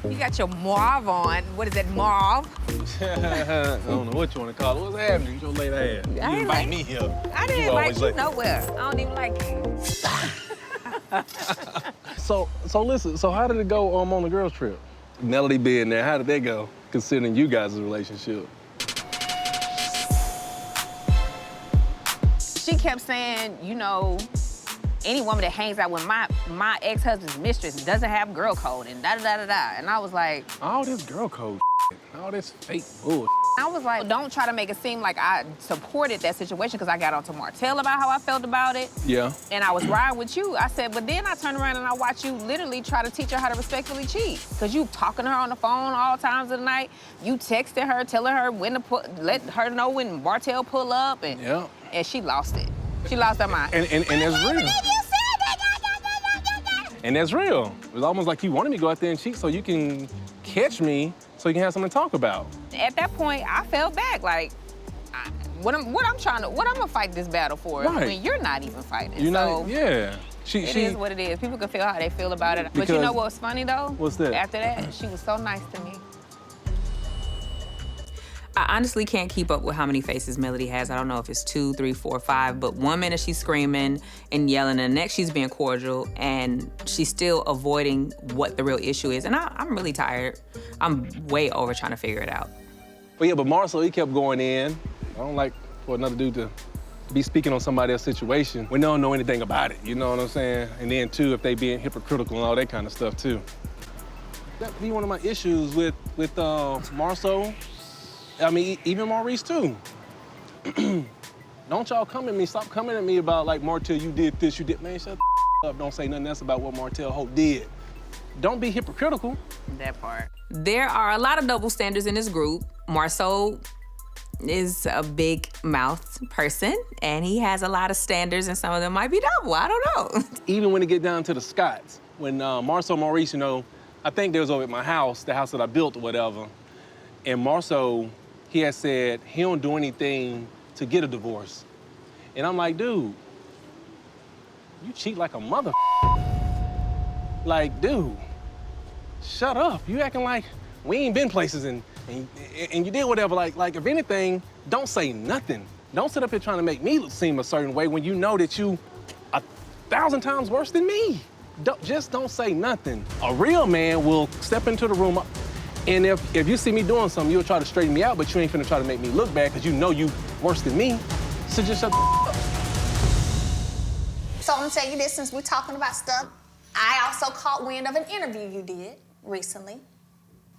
You got your mauve on. What is that, mauve? I don't know what you want to call it. What's happening? You your late ass. You invite me here. I didn't invite you nowhere. I don't even like you. So listen, so how did it go on the girls' trip? Melody being there, how did that go, considering you guys' relationship? She kept saying, you know, any woman that hangs out with my ex-husband's mistress doesn't have girl code and da-da-da-da-da. And I was like... All this girl code all this fake bullshit. I was like, don't try to make it seem like I supported that situation because I got onto Martell about how I felt about it. Yeah. And I was riding with you. I said, but then I turned around and I watched you literally try to teach her how to respectfully cheat. Because you talking to her on the phone all times of the night. You texting her, telling her when to let her know when Martell pull up. And, yeah. And she lost it. She lost her mind. And that's real. And that's real. It was almost like you wanted me to go out there and cheat so you can catch me so you can have something to talk about. At that point, I fell back. Like, what I'm gonna fight this battle for? Right. When you're not even fighting. You're not, yeah. It is what it is. People can feel how they feel about it. But you know what's funny though? What's that? After that, she was so nice to me. I honestly can't keep up with how many faces Melody has. I don't know if it's 2, 3, 4, 5, but one minute she's screaming and yelling, and the next she's being cordial, and she's still avoiding what the real issue is. And I'm really tired. I'm way over trying to figure it out. But yeah, but Marcel, he kept going in. I don't like for another dude to be speaking on somebody else's situation when they don't know anything about it, you know what I'm saying? And then too, if they being hypocritical and all that kind of stuff too. That be one of my issues with Marcel. I mean, even Maurice, too. Don't y'all come at me, stop coming at me about, like, Martell, you did this, you did... Man, shut the up. Don't say nothing else about what Martell Hope did. Don't be hypocritical. That part. There are a lot of double standards in this group. Marceau is a big mouth person, and he has a lot of standards, and some of them might be double. I don't know. Even when it get down to the Scotts, when Marcel Maurice, you know, I think they was over at my house, the house that I built or whatever, and Marceau, he had said he don't do anything to get a divorce. And I'm like, dude, you cheat like a mother. Like, dude, shut up. You acting like we ain't been places and you did whatever. Like, if anything, don't say nothing. Don't sit up here trying to make me seem a certain way when you know that you 1,000 times worse than me. Just don't say nothing. A real man will step into the room, and if you see me doing something, you'll try to straighten me out, but you ain't finna try to make me look bad because you know you worse than me. So just shut the up. So I'm gonna tell you this, since we're talking about stuff, I also caught wind of an interview you did recently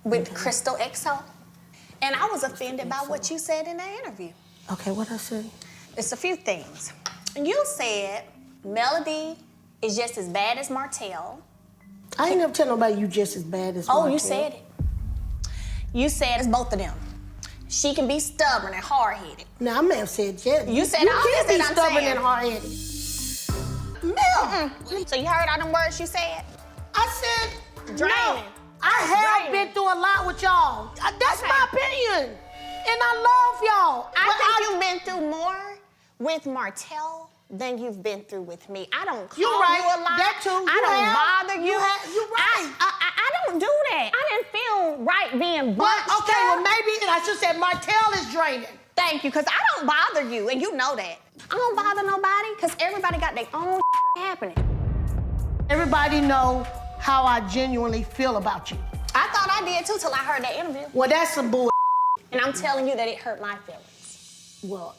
with Crystal XO. And I was offended by what you said in that interview. Okay, what'd I say? It's a few things. You said Melody is just as bad as Martell. I ain't never tell nobody you just as bad as Martell. Oh, you said it. You said it's both of them. She can be stubborn and hard-headed. Now, I may have said yes. You said you all can this be that I'm stubborn saying. and hard-headed. Mel. So you heard all them words she said? I said, draining. No, I have been through a lot with y'all. That's my opinion. And I love y'all. I think you've been through more with Martell than you've been through with me. I don't call you a lot. That too. I don't bother you. You're right. I don't do that. I didn't feel right being bunched Okay, well, maybe I should say Martell is draining. Thank you, because I don't bother you, and you know that. I don't bother nobody, because everybody got their own happening. Everybody know how I genuinely feel about you. I thought I did, too, till I heard that interview. Well, that's some bull. And I'm telling you that it hurt my feelings. Well,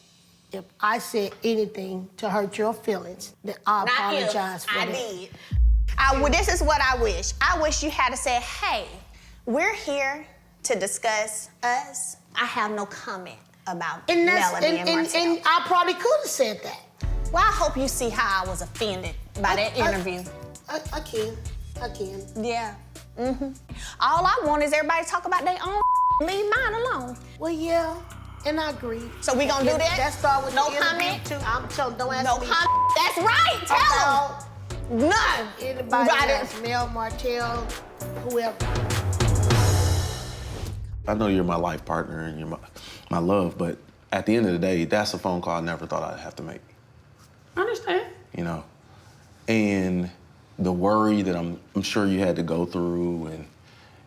if I said anything to hurt your feelings, then I apologize for that. I did. Well, this is what I wish. I wish you had to say, hey, we're here to discuss us. I have no comment about Melody and Martell. And I probably could have said that. Well, I hope you see how I was offended by that interview. I can. Yeah. All I want is everybody to talk about their own. Leave mine alone. Well, yeah. And I agree. So we gonna do that? That start with no the comment. Too. I'm telling, don't ask no me. No comment. That's right. Tell them. None. Anybody else, Nell, Martell, whoever. I know you're my life partner and you're my love, but at the end of the day, that's a phone call I never thought I'd have to make. I understand. You know, and the worry that I'm sure you had to go through, and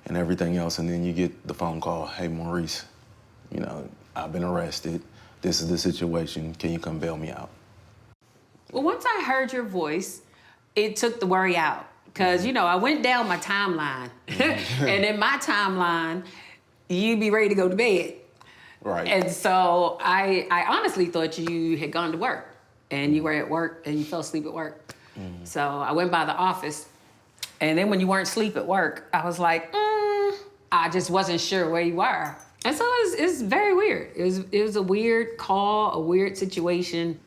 and everything else, and then you get the phone call, hey, Maurice, you know, I've been arrested. This is the situation. Can you come bail me out? Well, once I heard your voice, it took the worry out. Because, you know, I went down my timeline. And in my timeline, you'd be ready to go to bed. Right. And so I honestly thought you had gone to work. And you were at work and you fell asleep at work. So I went by the office. And then when you weren't asleep at work, I was like, I just wasn't sure where you were. And so it's very weird. It was a weird call, a weird situation.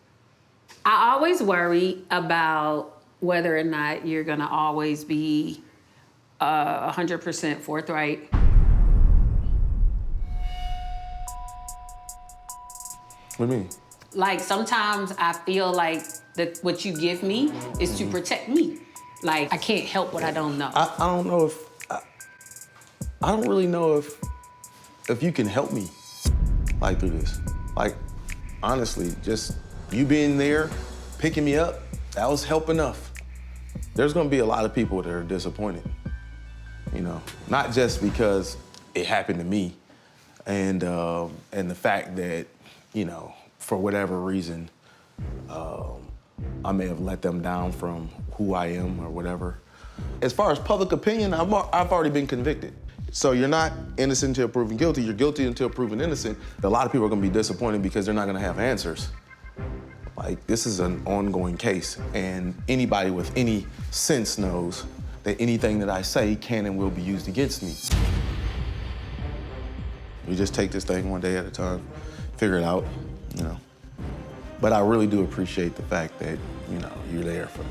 I always worry about whether or not you're gonna always be 100% forthright. What do you mean? Like, sometimes I feel like that what you give me is to protect me. Like, I can't help what I don't know. I don't know if, I don't really know if you can help me, like, through this. Like, honestly, just you being there, picking me up, that was help enough. There's gonna be a lot of people that are disappointed, you know? Not just because it happened to me and the fact that, you know, for whatever reason, I may have let them down from who I am or whatever. As far as public opinion, I've already been convicted. So you're not innocent until proven guilty, you're guilty until proven innocent. A lot of people are gonna be disappointed because they're not gonna have answers. Like, this is an ongoing case, and anybody with any sense knows that anything that I say can and will be used against me. We just take this thing one day at a time, figure it out, you know. But I really do appreciate the fact that, you know, you're there for me.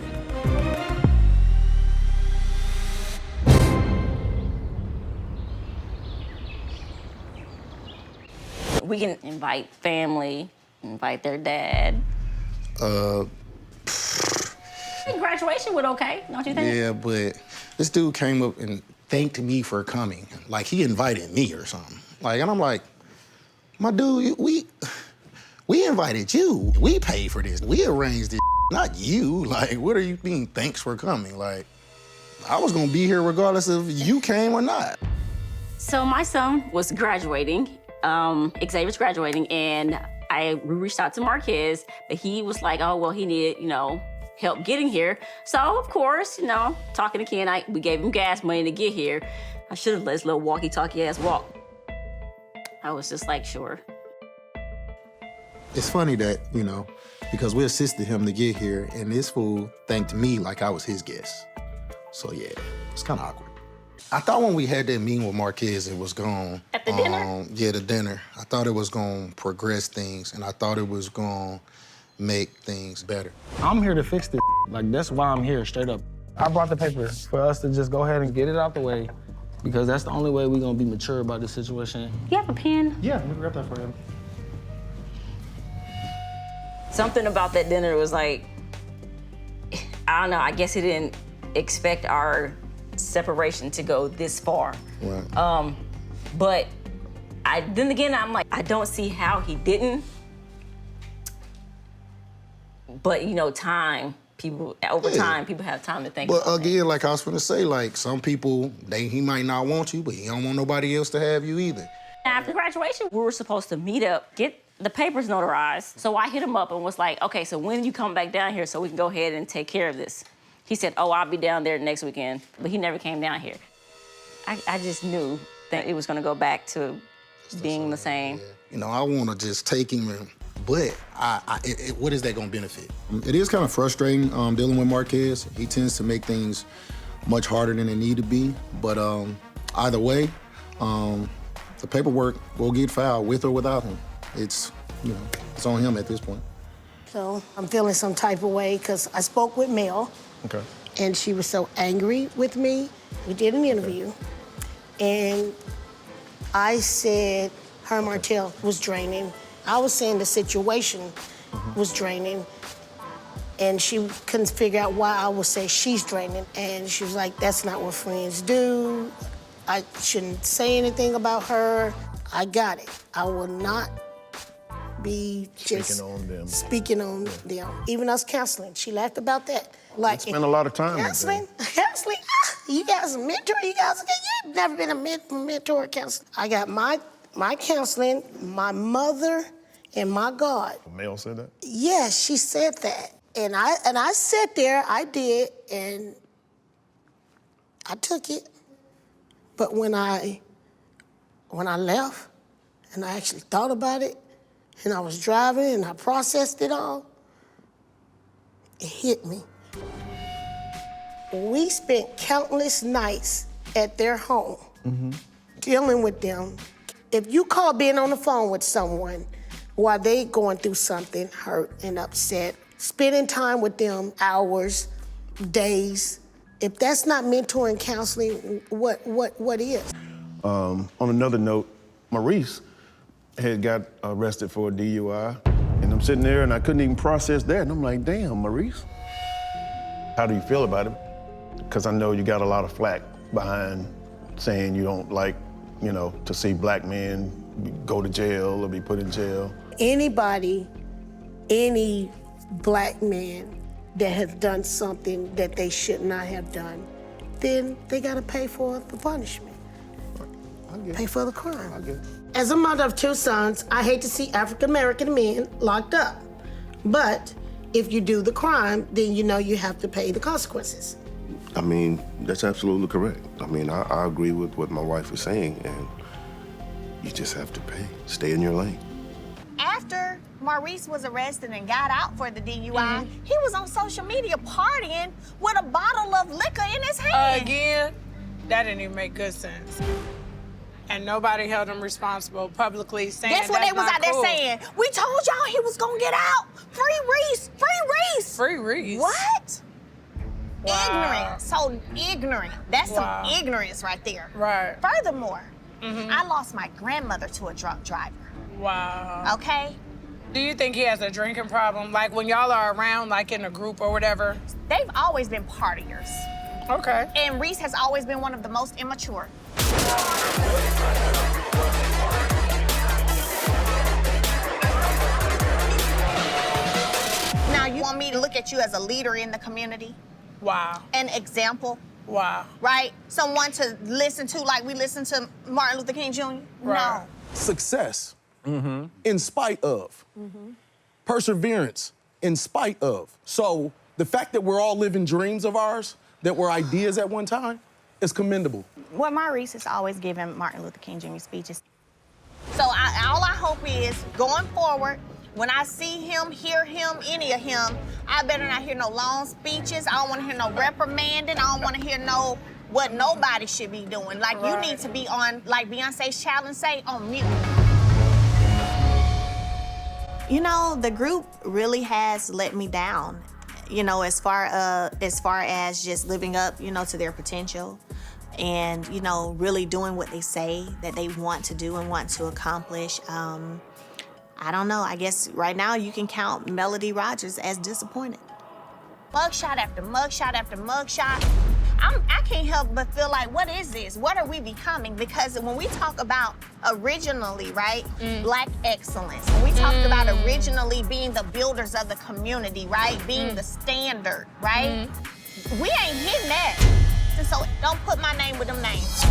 We can invite family, invite their dad. I think graduation went okay, don't you think? Yeah, but this dude came up and thanked me for coming. Like, he invited me or something. Like, and I'm like, my dude, we invited you. We paid for this. We arranged this, not you. Like, what are you being thanks for coming? Like, I was gonna be here regardless if you came or not. So my son was graduating, Xavier's graduating, and we reached out to Marques, but he was like, oh, well, he needed, you know, help getting here. So, of course, you know, talking to Ken, we gave him gas money to get here. I should have let his little walkie-talkie ass walk. I was just like, sure. It's funny that, you know, because we assisted him to get here, and this fool thanked me like I was his guest. So, yeah, it's kind of awkward. I thought when we had that meeting with Marques, it was going... At the dinner? Yeah, the dinner. I thought it was going to progress things, and I thought it was going to make things better. I'm here to fix this. Like, that's why I'm here, straight up. I brought the paper for us to just go ahead and get it out the way, because that's the only way we're going to be mature about this situation. You have a pen? Yeah, let me grab that for him. Something about that dinner was like, I don't know, I guess he didn't expect our separation to go this far. Right. But then again, I'm like, I don't see how he didn't. But, you know, time, over time, people have time to think But about again, like I was gonna say, like, some people, he might not want you, but he don't want nobody else to have you either. After graduation, we were supposed to meet up, get the papers notarized. So I hit him up and was like, okay, so when you come back down here so we can go ahead and take care of this? He said, oh, I'll be down there next weekend, but he never came down here. I just knew that it was gonna go back to being the same. Yeah. You know, I wanna just take him, but what is that gonna benefit? It is kind of frustrating dealing with Marques. He tends to make things much harder than they need to be, but either way, the paperwork will get filed with or without him. It's, you know, it's on him at this point. So I'm feeling some type of way because I spoke with Nell. Okay. And she was so angry with me. We did an interview. And I said her Martell was draining. I was saying the situation was draining. And she couldn't figure out why I would say she's draining. And she was like, that's not what friends do. I shouldn't say anything about her. I got it. I will not be just speaking on them. Even us counseling, she laughed about that. Like, spent a lot of time counseling. You guys a mentor? You've never been a mentor or counselor. I got my counseling, my mother, and my God. Mel said that? Yes, she said that. And I sat there, I did, and I took it. But when I left, and I actually thought about it, and I was driving, and I processed it all, it hit me. We spent countless nights at their home dealing with them. If you call being on the phone with someone while they going through something, hurt and upset, spending time with them, hours, days, if that's not mentoring, counseling, what is? On another note, Maurice had got arrested for a DUI, and I'm sitting there and I couldn't even process that, and I'm like, damn, Maurice. How do you feel about it? Because I know you got a lot of flack behind saying you don't like, to see black men go to jail or be put in jail. Anybody, any black man that has done something that they should not have done, then they gotta pay for the punishment. Pay for the crime. As a mother of 2 sons, I hate to see African-American men locked up. But if you do the crime, then you have to pay the consequences. I mean, that's absolutely correct. I mean, I agree with what my wife is saying, and you just have to pay. Stay in your lane. After Maurice was arrested and got out for the DUI, he was on social media partying with a bottle of liquor in his hand. Again, that didn't even make good sense. And nobody held him responsible publicly saying That's what they was out there saying. We told y'all he was gonna get out. Free Reese, free Reese. Free Reese? What? Wow. Ignorant, so ignorant. That's some ignorance right there. Right. Furthermore, I lost my grandmother to a drunk driver. Wow. Okay? Do you think he has a drinking problem? Like when y'all are around, like in a group or whatever? They've always been partiers. Okay. And Reese has always been one of the most immature. Now, you want me to look at you as a leader in the community? Wow. An example? Wow. Right? Someone to listen to like we listen to Martin Luther King Jr.? Right. No. Success, in spite of. Perseverance, in spite of. So the fact that we're all living dreams of ours, that were ideas at one time, is commendable. Well, Maurice has always given Martin Luther King Jr. speeches. So all I hope is, going forward, when I see him, hear him, any of him, I better not hear no long speeches. I don't want to hear no reprimanding. I don't want to hear no what nobody should be doing. Like, you need to be on, like Beyonce's challenge say, on mute. The group really has let me down, as far as just living up, to their potential and, really doing what they say that they want to do and want to accomplish. I don't know. I guess right now you can count Melody Rogers as disappointed. Mugshot after mugshot after mugshot. I can't help but feel like, what is this? What are we becoming? Because when we talk about originally, right, Black excellence, when we talked about originally being the builders of the community, right, being the standard, right, we ain't hitting that. And so don't put my name with them names.